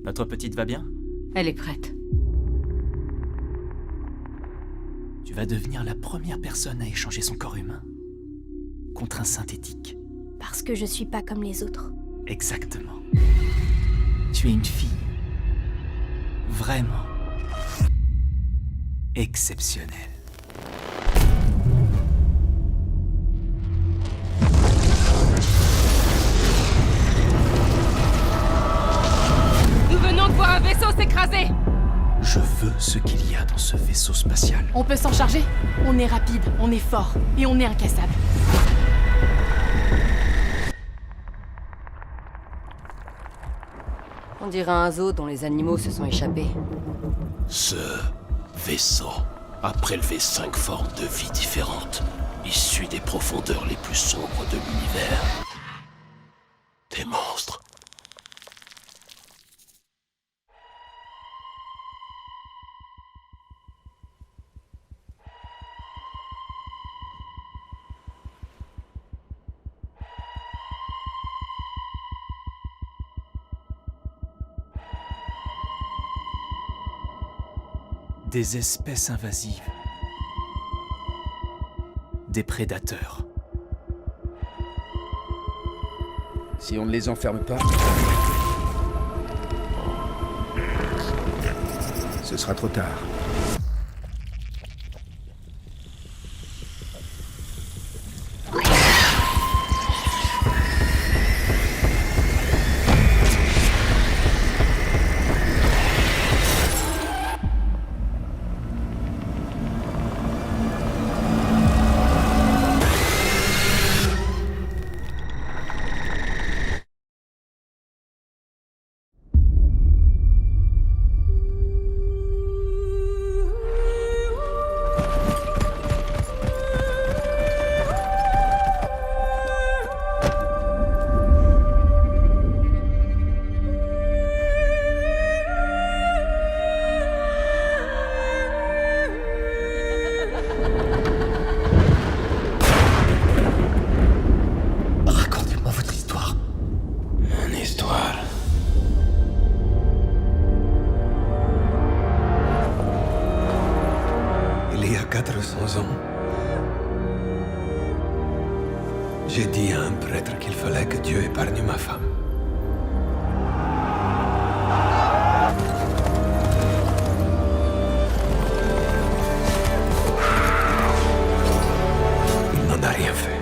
Notre petite va bien? Elle est prête. Tu vas devenir la première personne à échanger son corps humain contre un synthétique. Parce que je suis pas comme les autres. Exactement. Tu es une fille. Vraiment. Exceptionnelle. Nous venons de voir un vaisseau s'écraser! Je veux ce qu'il y a dans ce vaisseau spatial. On peut s'en charger? On est rapide, on est fort, et on est incassable. On dirait un zoo dont les animaux se sont échappés. Ce vaisseau a prélevé 5 formes de vie différentes, issues des profondeurs les plus sombres de l'univers. Des monstres. Des espèces invasives. Des prédateurs. Si on ne les enferme pas, ce sera trop tard. Racontez-moi votre histoire. Une histoire. Il y a 400 ans, j'ai dit à un prêtre qu'il fallait que Dieu épargne ma femme. Il n'en a rien fait.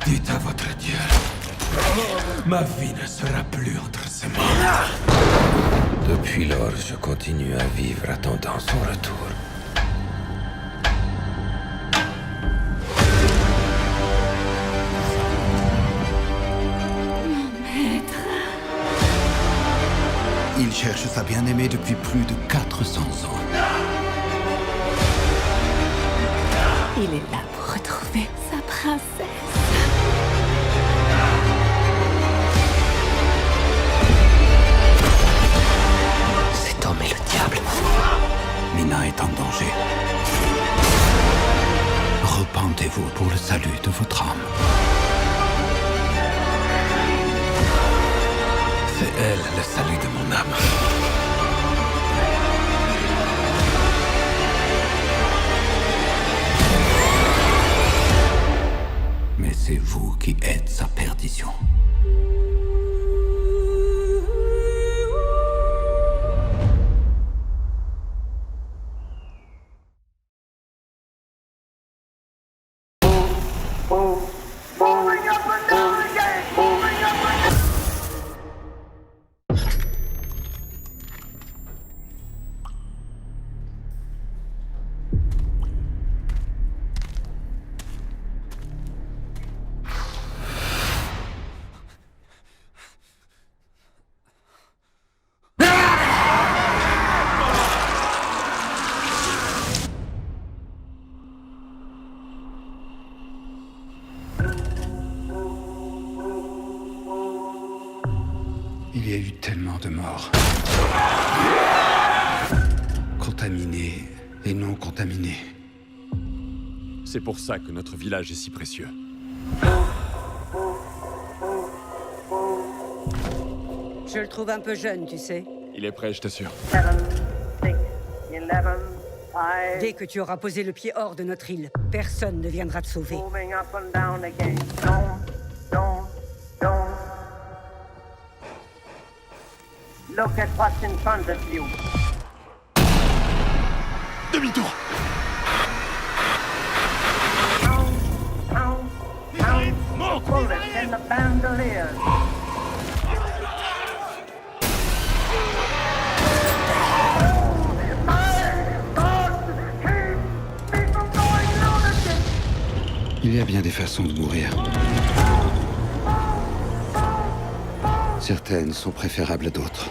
Dites à votre Dieu, ma vie ne sera plus entre ses mains. Depuis lors, je continue à vivre attendant son retour. Il cherche sa bien-aimée depuis plus de 400 ans. Il est là pour retrouver sa princesse. Cet homme est le diable. Mina est en danger. Repentez-vous pour le salut de votre âme. C'est elle le salut de mon âme. Mais c'est vous qui êtes sa perdition. Il y a eu tellement de morts. Contaminés et non contaminés. C'est pour ça que notre village est si précieux. Je le trouve un peu jeune, tu sais. Il est prêt, je t'assure. 7, 6, 11, 5. Dès que tu auras posé le pied hors de notre île, personne ne viendra te sauver. Moving up and down again. Don't. Look at what's in front of you. Demi-tour! Bullets in the bandoliers. Il y a bien des façons de mourir. Certaines sont préférables à d'autres.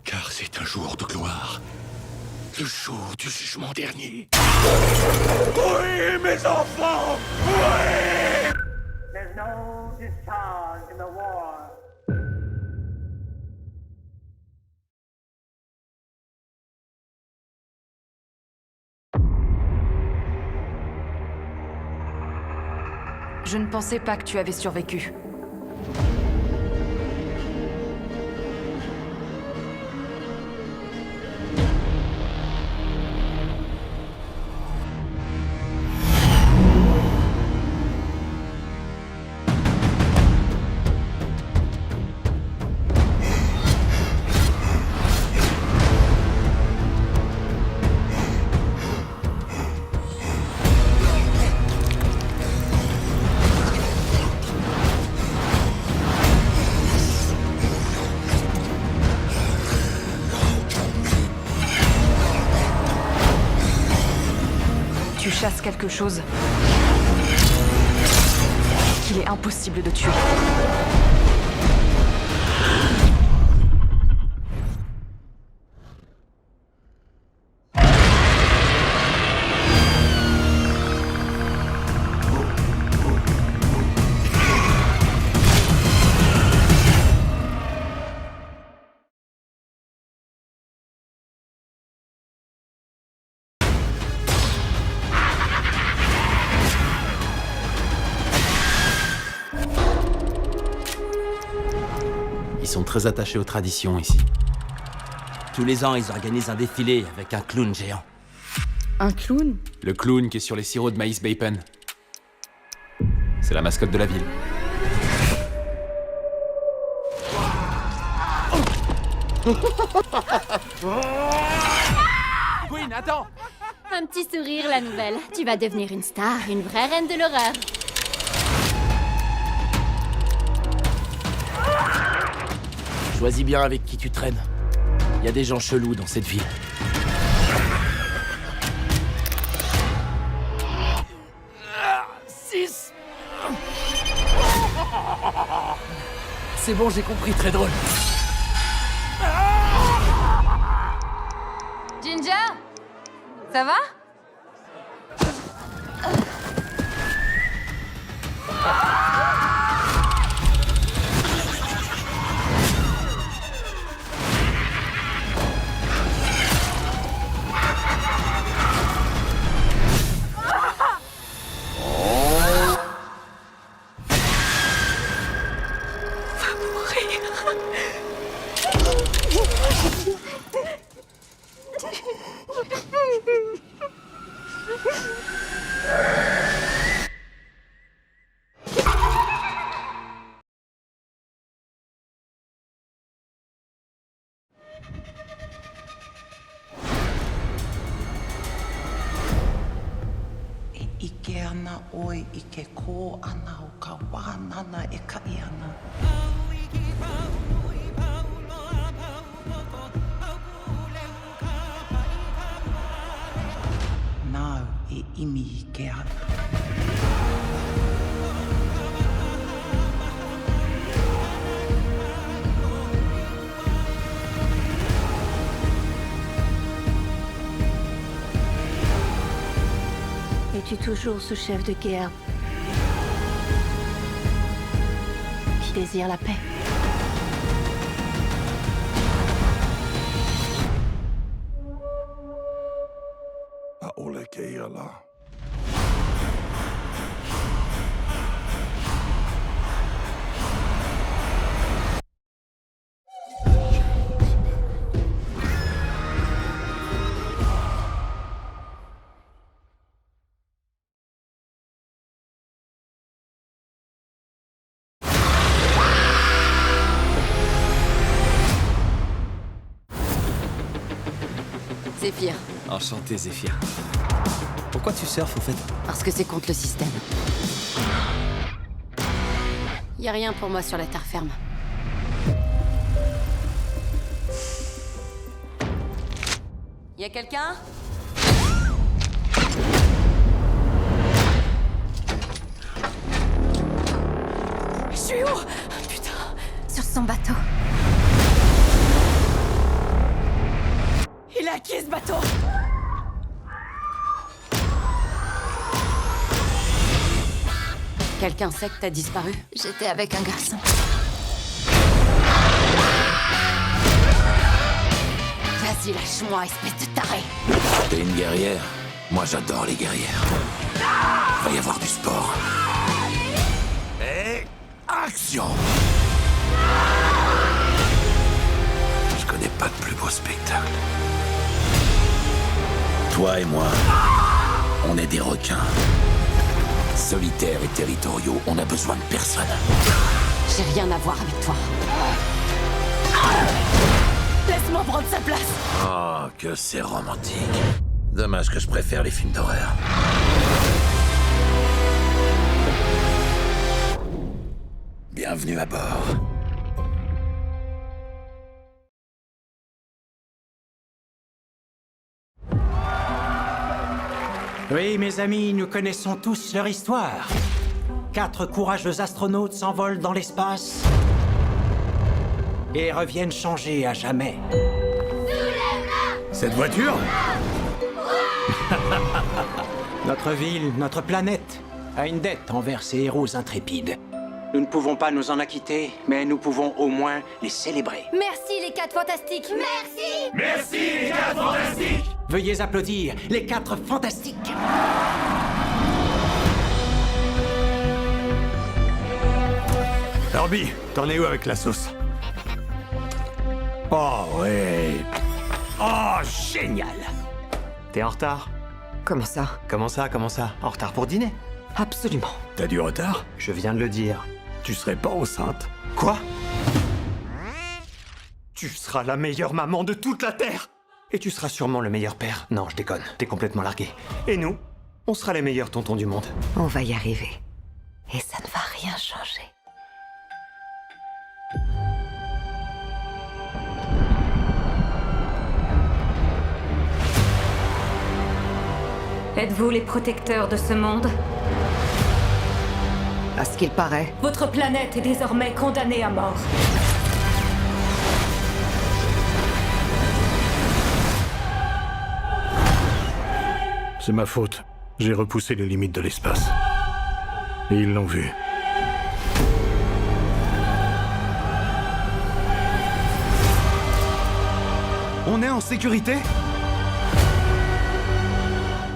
Car c'est un jour de gloire. Le jour du jugement dernier. Oui, mes enfants! Oui! There's no discharge in the war. Je ne pensais pas que tu avais survécu. Tu chasses quelque chose qu'il est impossible de tuer. Ils sont très attachés aux traditions ici. Tous les ans, ils organisent un défilé avec un clown géant. Un clown? Le clown qui est sur les sirops de maïs Bacon. C'est la mascotte de la ville. Queen, attends! Un petit sourire, la nouvelle. Tu vas devenir une star, une vraie reine de l'horreur. Choisis bien avec qui tu traînes. Il y a des gens chelous dans cette ville. C'est bon, j'ai compris, très drôle. Ginger? Ça va? Ike ana oi I ke kō ana o ka wānana e kai ana. Nau e imi I ke ana. Es-tu toujours ce chef de guerre qui désire la paix. Zéphyr. Enchanté, Zéphyr. Pourquoi tu surfes, au fait? Parce que c'est contre le système. Y a rien pour moi sur la terre ferme. Y a quelqu'un? Je suis où? Putain. Sur son bateau. Il est à qui, ce bateau? Quelqu'un sait que t'as disparu? J'étais avec un garçon. Vas-y, lâche-moi, espèce de taré! T'es une guerrière? Moi j'adore les guerrières. Va y avoir du sport. Et action! Je connais pas de plus beau spectacle. Toi et moi, on est des requins. Solitaires et territoriaux, on a besoin de personne. J'ai rien à voir avec toi. Laisse-moi prendre sa place. Oh, que c'est romantique. Dommage que je préfère les films d'horreur. Bienvenue à bord. Oui, mes amis, nous connaissons tous leur histoire. 4 courageux astronautes s'envolent dans l'espace et reviennent changer à jamais. Cette voiture? Notre ville, notre planète, a une dette envers ces héros intrépides. Nous ne pouvons pas nous en acquitter, mais nous pouvons au moins les célébrer. Merci, les 4 fantastiques. Merci. Merci les 4 fantastiques! Veuillez applaudir les 4 fantastiques. Herbie, t'en es où avec la sauce? Oh ouais. Oh, génial. T'es en retard. Comment ça? Comment ça? En retard pour dîner? Absolument. T'as du retard? Je viens de le dire. Tu serais pas enceinte? Quoi? Tu seras la meilleure maman de toute la Terre! Et tu seras sûrement le meilleur père. Non, je déconne. T'es complètement largué. Et nous, on sera les meilleurs tontons du monde. On va y arriver. Et ça ne va rien changer. Êtes-vous les protecteurs de ce monde? À ce qu'il paraît. Votre planète est désormais condamnée à mort. C'est ma faute. J'ai repoussé les limites de l'espace. Et ils l'ont vu. On est en sécurité?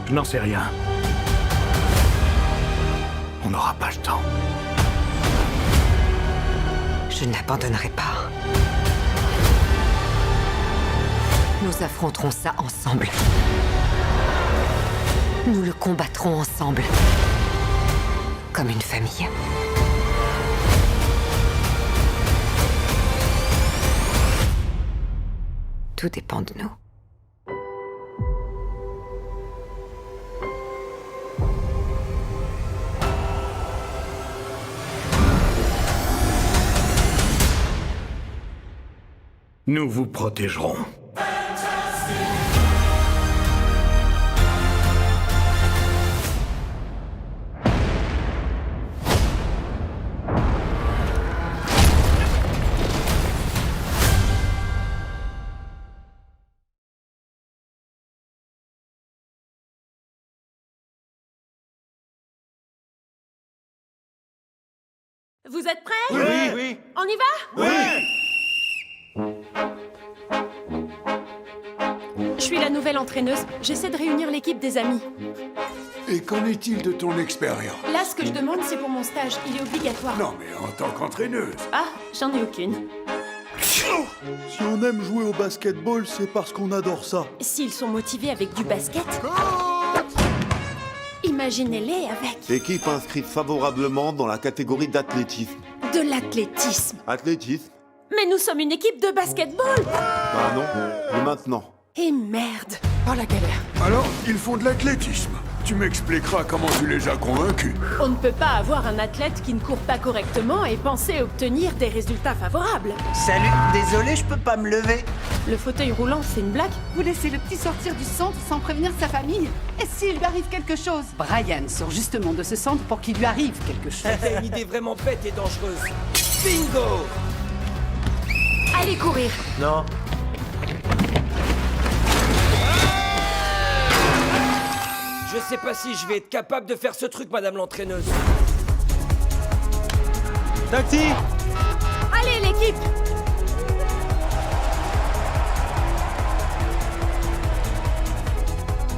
Je n'en sais rien. On n'aura pas le temps. Je n'abandonnerai pas. Nous affronterons ça ensemble. Nous le combattrons ensemble. Comme une famille. Tout dépend de nous. Nous vous protégerons. Vous êtes prêts? Oui, oui. On y va? Je suis la nouvelle entraîneuse. J'essaie de réunir l'équipe des amis. Et qu'en est-il de ton expérience? Là, ce que je demande, c'est pour mon stage. Il est obligatoire. Non, mais en tant qu'entraîneuse. Ah, j'en ai aucune. Si on aime jouer au basketball, c'est parce qu'on adore ça. S'ils sont motivés avec du basket, imaginez-les avec Équipe inscrite favorablement dans la catégorie d'athlétisme. de l'athlétisme. Athlétisme? Mais nous sommes une équipe de basketball. Ah non, mais maintenant. Et merde. Oh la galère. Alors, ils font de l'athlétisme. Tu m'expliqueras comment tu les as convaincus. On ne peut pas avoir un athlète qui ne court pas correctement et penser obtenir des résultats favorables. Salut, désolé, je peux pas me lever. Le fauteuil roulant, c'est une blague? Vous laissez le petit sortir du centre sans prévenir sa famille? Et s'il lui arrive quelque chose? Brian sort justement de ce centre pour qu'il lui arrive quelque chose. T'as une idée vraiment bête et dangereuse. Bingo! Allez courir. Non. Je sais pas si je vais être capable de faire ce truc, madame l'entraîneuse. Taxi! Allez l'équipe.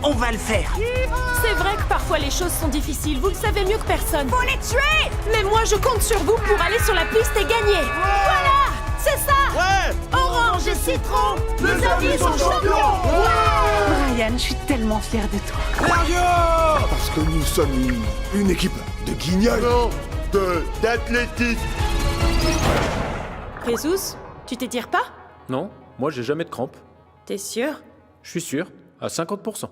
On va le faire. C'est vrai que parfois les choses sont difficiles, vous le savez mieux que personne. Faut les tuer! Mais moi je compte sur vous pour aller sur la piste et gagner. Voilà! C'est ça! Ouais! Orange et citron, nos amis sont champions! Brian, je suis tellement fière de toi. Parce que nous sommes une équipe de guignols. Non, d'athlétisme. Jesus, tu t'étires pas? Non, moi j'ai jamais de crampes. T'es sûr? Je suis sûr, à 50%.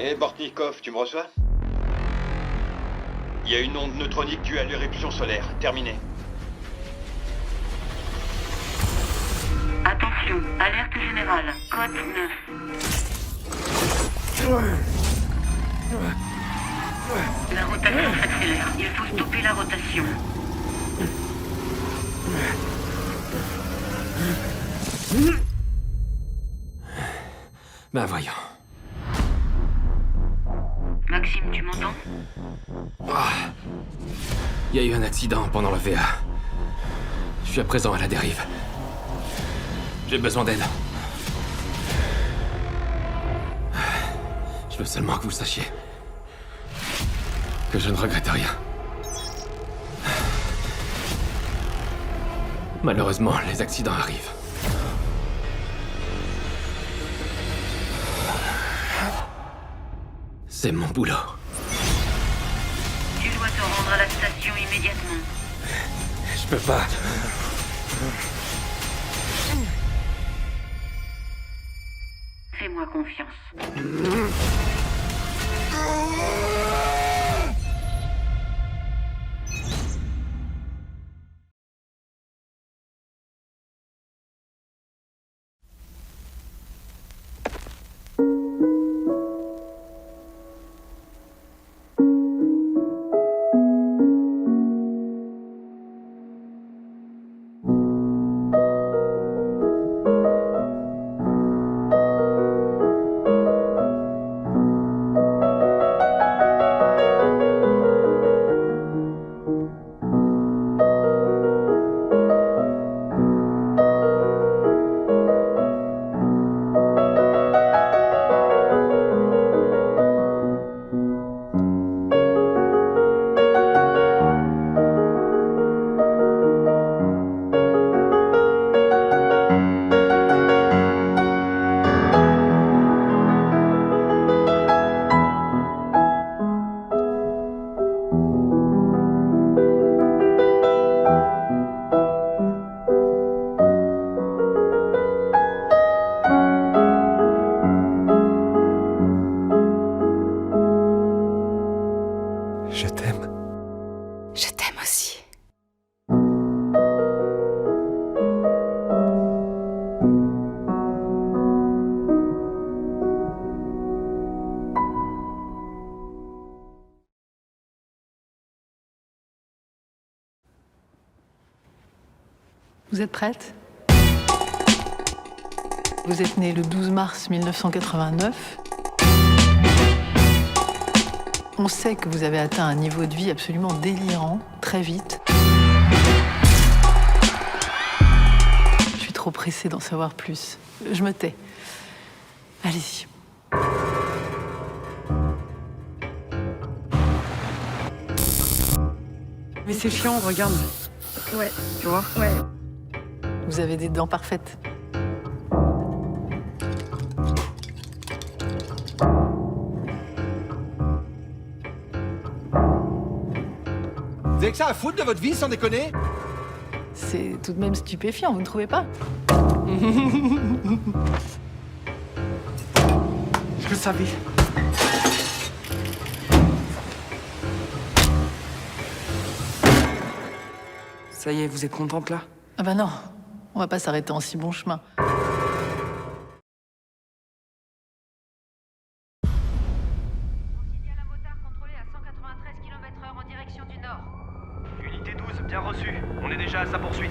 Hé, Bortnikov, tu me reçois? Il y a une onde neutronique due à l'éruption solaire. Terminé. Attention, alerte générale, code 9. La rotation s'accélère. Il faut stopper la rotation. Ben voyons. Maxime, tu m'entends? Il y a eu un accident pendant la VA. Je suis à présent à la dérive. J'ai besoin d'aide. Je veux seulement que vous sachiez que je ne regrette rien. Malheureusement, les accidents arrivent. C'est mon boulot. Tu dois te rendre à la station immédiatement. Je peux pas. Fais-moi confiance. Moi aussi. Vous êtes prête? Vous êtes née le 12 mars 1989. On sait que vous avez atteint un niveau de vie absolument délirant, très vite. Je suis trop pressée d'en savoir plus. Je me tais. Allez-y. Mais c'est chiant, regarde. Ouais. Tu vois? Ouais. Vous avez des dents parfaites. Vous avez que ça à foutre de votre vie, sans déconner? C'est tout de même stupéfiant, vous ne trouvez pas? Je le savais. Ça y est, vous êtes contente là? Ah bah non, on va pas s'arrêter en si bon chemin. Unité 12, bien reçu. On est déjà à sa poursuite.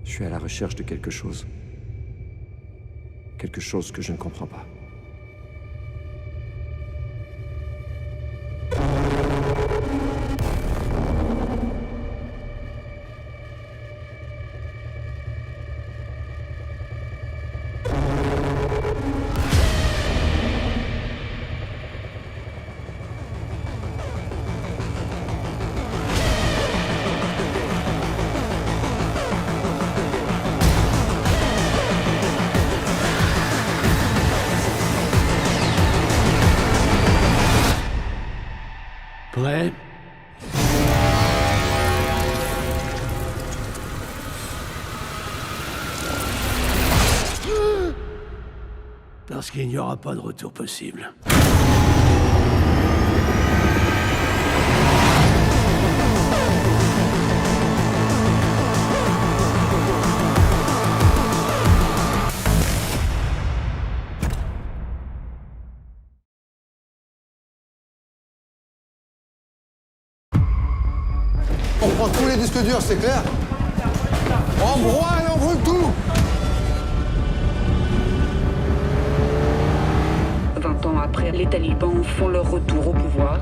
Je suis à la recherche de quelque chose. Quelque chose que je ne comprends pas. Prêt? Parce qu'il n'y aura pas de retour possible. On prend tous les disques durs, c'est clair? On broie et on brûle tout! 20 ans après, les talibans font leur retour au pouvoir.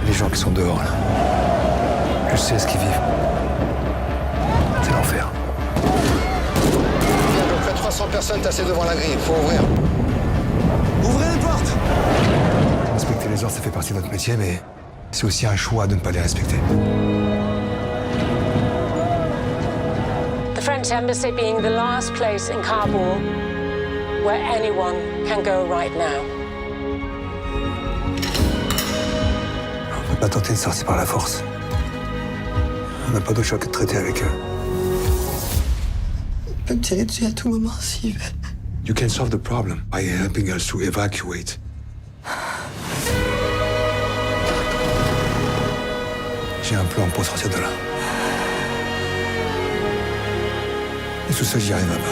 Les gens qui sont dehors, là. Je sais ce qu'ils vivent. C'est l'enfer. Il y a à peu près 300 personnes tassées devant la grille, faut ouvrir. Ouvrez les portes! Respecter les ordres, ça fait partie de notre métier, mais c'est aussi un choix de ne pas les respecter. The French embassy being the last place in Kabul where anyone can go right now. On ne peut pas tenter de sortir par la force. On n'a pas d'autre choix que de traiter avec eux. Il peut me tirer dessus à tout moment s'il veut. You can solve the problem by helping us to evacuate. J'ai un plan pour sortir de là. Et tout ça, j'y arriverai pas.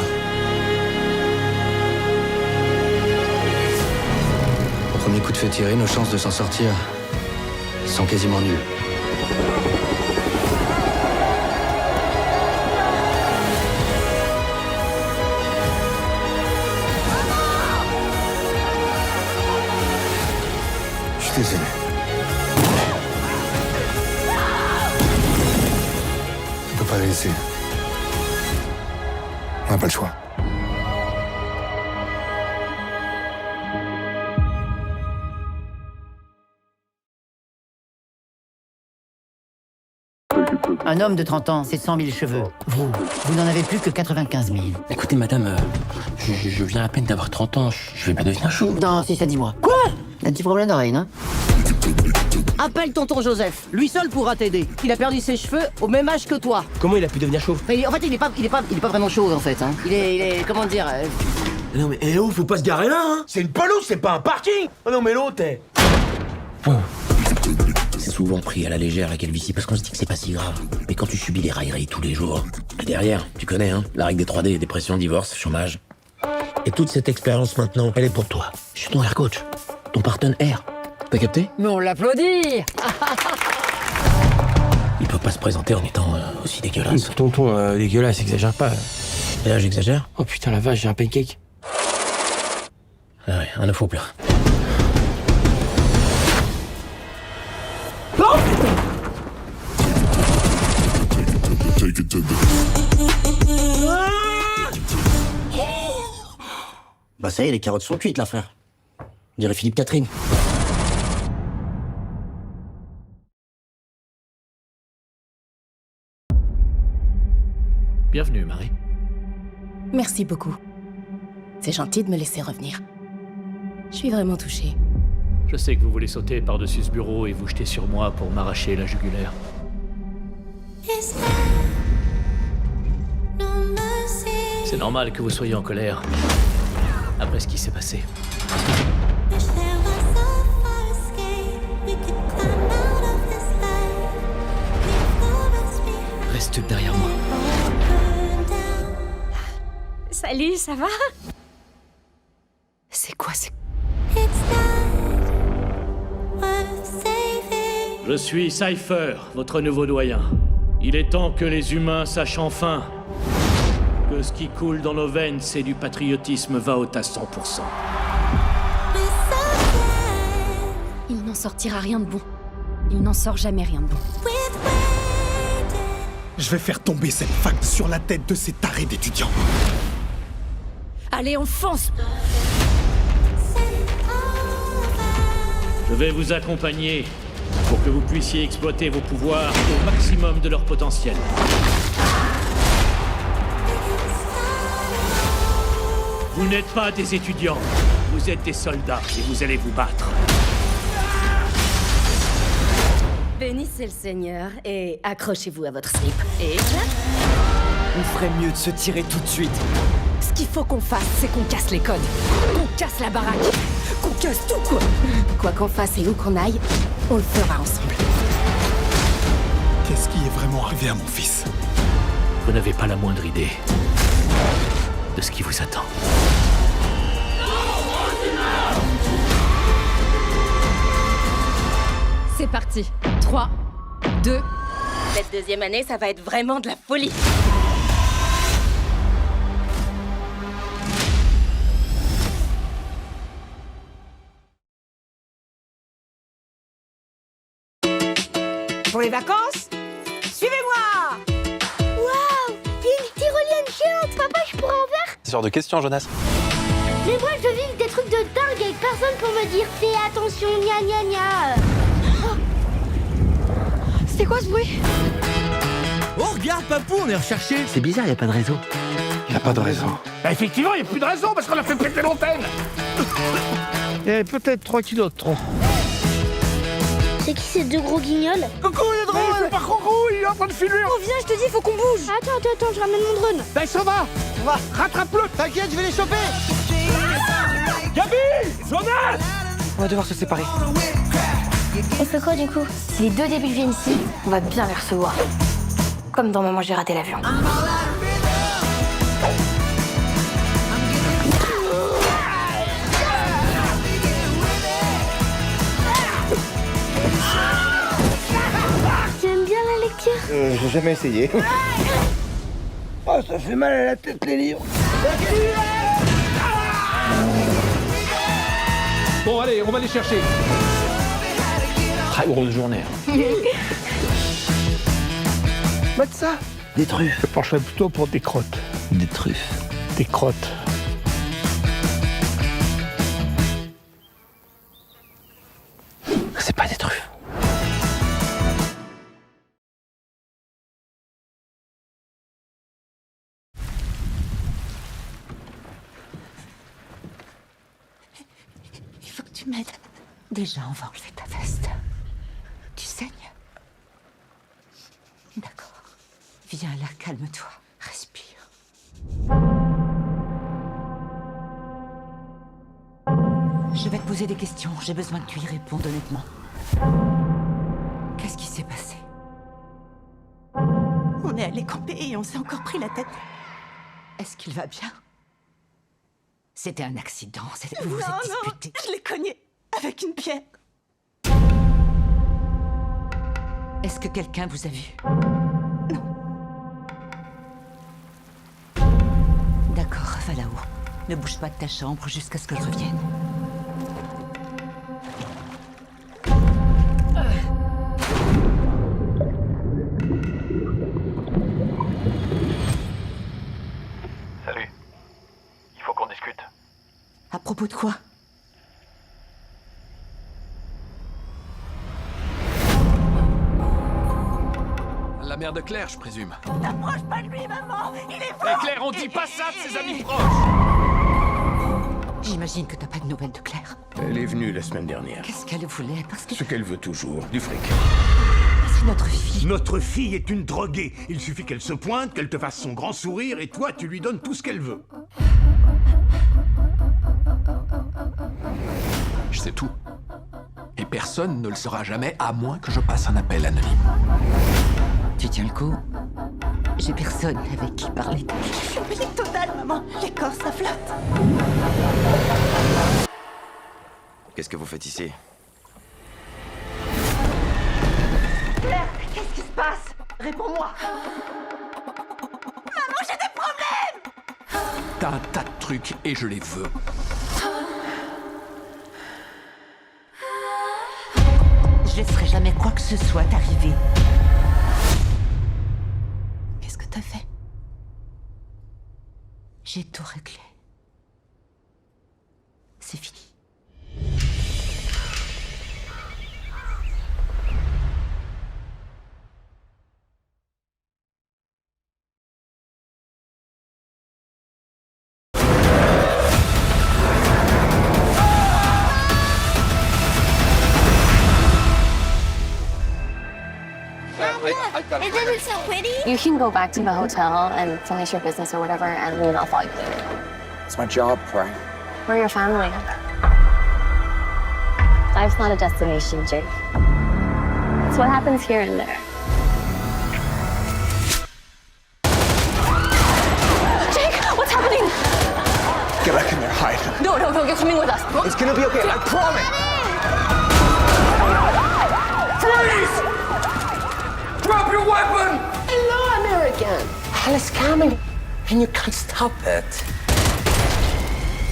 Au premier coup de feu tiré, nos chances de s'en sortir sont quasiment nulles. Je suis désolé. On peut pas les laisser. On n'a pas le choix. Un homme de 30 ans, c'est 100 000 cheveux. Vous n'en avez plus que 95 000. Écoutez, madame, je viens à peine d'avoir 30 ans. Je vais pas devenir chou. Non, si ça dit moi. Quoi? Un petit problème d'oreille, non? Appelle tonton Joseph. Lui seul pourra t'aider. Il a perdu ses cheveux au même âge que toi. Comment il a pu devenir chauve? Mais en fait, il est pas vraiment chauve, en fait. Hein. Il est, comment dire... Non mais, eh oh, faut pas se garer là, hein. C'est une pelouse, c'est pas un parking. Oh non mais l'autre, C'est souvent pris à la légère la calvitie parce qu'on se dit que c'est pas si grave. Mais quand tu subis les railleries tous les jours, et derrière, tu connais, hein, la règle des 3D, dépression, divorce, chômage. Et toute cette expérience maintenant, elle est pour toi. Je suis ton air coach, ton partenaire. T'as capté? Mais on l'applaudit. Il peut pas se présenter en étant aussi dégueulasse. Tonton, dégueulasse, exagère pas. Et là, j'exagère? Oh putain, la vache, j'ai un pancake. Ah ouais, un œuf au plat. Bah ça y est, les carottes sont cuites là, frère. On dirait Philippe Catherine. Bienvenue, Marie. Merci beaucoup. C'est gentil de me laisser revenir. Je suis vraiment touchée. Je sais que vous voulez sauter par-dessus ce bureau et vous jeter sur moi pour m'arracher la jugulaire. C'est normal que vous soyez en colère après ce qui s'est passé. Reste derrière moi. Salut, ça va? C'est quoi, c'est... Je suis Cypher, votre nouveau doyen. Il est temps que les humains sachent enfin que ce qui coule dans nos veines, c'est du patriotisme vaut à 100%. Il n'en sortira rien de bon. Il n'en sort jamais rien de bon. Je vais faire tomber cette fac sur la tête de ces tarés d'étudiants. Allez, on fonce! Je vais vous accompagner pour que vous puissiez exploiter vos pouvoirs au maximum de leur potentiel. Vous n'êtes pas des étudiants, vous êtes des soldats et vous allez vous battre. Bénissez le Seigneur et accrochez-vous à votre slip. Et On ferait mieux de se tirer tout de suite. ce qu'il faut qu'on fasse, c'est qu'on casse les codes. Qu'on casse la baraque. Qu'on casse tout, quoi. Quoi qu'on fasse et où qu'on aille, on le fera ensemble. Qu'est-ce qui est vraiment arrivé à mon fils? Vous n'avez pas la moindre idée de ce qui vous attend. C'est parti. 3, 2... Cette deuxième année, ça va être vraiment de la folie. Pour les vacances, suivez-moi! Waouh! Il y a une tyrolienne géante! Papa, je pourrais en faire? C'est genre de question, Jonas. Mais moi, je vis des trucs de dingue avec personne pour me dire fais attention, gna gna gna. Oh. C'était quoi ce bruit? Oh, regarde, Papou, on est recherché. C'est bizarre, y a pas de réseau. Y a pas de réseau. Bah effectivement, y a plus de raison parce qu'on a fait péter l'antenne. Il y avait peut-être 3 kilos de trop. C'est qui ces deux gros guignols? Coucou, il est drôle! C'est pas Coucou, il est en train de filer! Oh, viens, je te dis, faut qu'on bouge! Attends, je ramène mon drone. Ben, ça va! Rattrape-le! T'inquiète, je vais les choper. Gabi! Jonas! On va devoir se séparer. On fait quoi du coup? Si les deux débiles viennent ici, on va bien les recevoir. Comme dans Maman, j'ai raté l'avion. Tu aimes bien la lecture? J'ai jamais essayé. Oh, ça fait mal à la tête, les livres. Bon, allez, on va les chercher. Très grosse journée. Mettre ça? Des truffes. Je pencherais plutôt pour des crottes. Des truffes. Des crottes. C'est pas des truffes. Il faut que tu m'aides. Déjà, on va enlever ta veste. Tu saignes? D'accord. Viens là, calme-toi. Respire. Je vais te poser des questions. J'ai besoin que tu y répondes honnêtement. Qu'est-ce qui s'est passé? On est allé camper et on s'est encore pris la tête. Est-ce qu'il va bien? C'était un accident, vous vous Non, êtes disputé. je l'ai cogné avec une pierre. Est-ce que quelqu'un vous a vu? Non. D'accord, va là-haut. Ne bouge pas de ta chambre jusqu'à ce que je revienne. Salut. Il faut qu'on discute. À propos de quoi? La mère de Claire, je présume. N'approche pas de lui, maman. Il est fort. Et Claire, on dit pas ça de ses amis proches. J'imagine que t'as pas de nouvelles de Claire. Elle est venue la semaine dernière. Qu'est-ce qu'elle voulait? Parce que Ce qu'elle veut toujours, du fric. c'est notre fille. Notre fille est une droguée. Il suffit qu'elle se pointe, qu'elle te fasse son grand sourire, et toi, tu lui donnes tout ce qu'elle veut. Je sais tout. Et personne ne le saura jamais, à moins que je passe un appel anonyme. Tu tiens le coup? J'ai personne avec qui parler. Je suis en panique totale, maman. Les corps, ça flotte. Qu'est-ce que vous faites ici? Claire, qu'est-ce qui se passe? Réponds-moi. Maman, j'ai des problèmes. T'as un tas de trucs et je les veux. Je laisserai jamais quoi que ce soit arriver. Qu'est-ce que t'as fait? J'ai tout réglé. C'est fini. Isn't it so pretty? You can go back to the hotel and finish your business or whatever, and I'll follow you later. It's my job, Prime. We're your family. Life's not a destination, Jake. It's what happens here and there. Jake, what's happening? Get back in there, hide. No, you're coming with us. It's gonna be okay, I promise. Freeze! Drop your weapon! Hello, American. Hell is coming, and you can't stop it.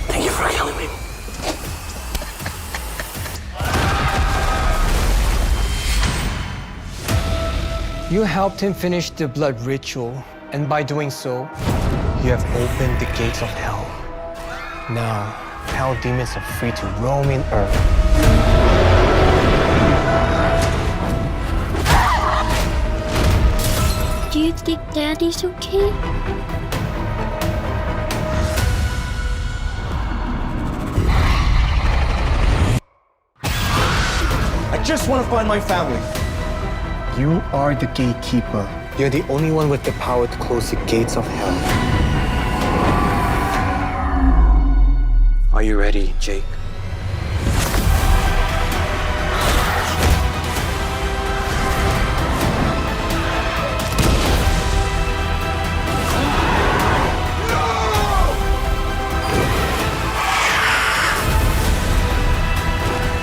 Thank you for killing me. You helped him finish the blood ritual, and by doing so, you have opened the gates of hell. Now, hell demons are free to roam in Earth. Do you think Daddy's okay? I just want to find my family. You are the gatekeeper. You're the only one with the power to close the gates of hell. Are you ready, Jake?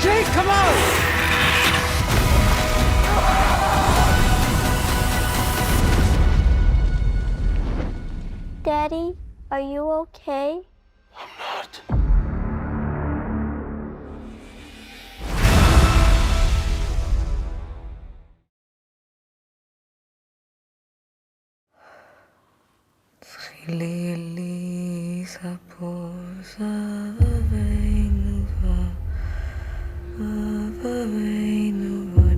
Jake, come on! Daddy, are you okay? Lili sa posa aveinuva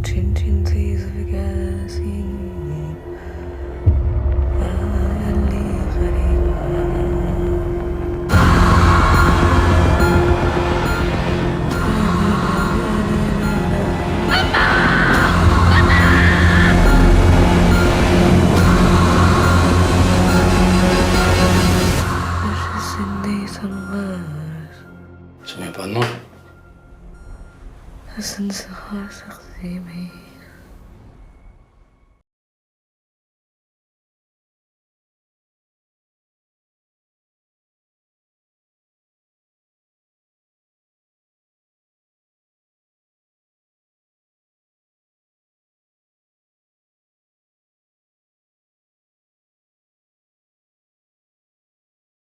chin chin seas of gassing. souviens pas de moi. Ce ne sera certes, mais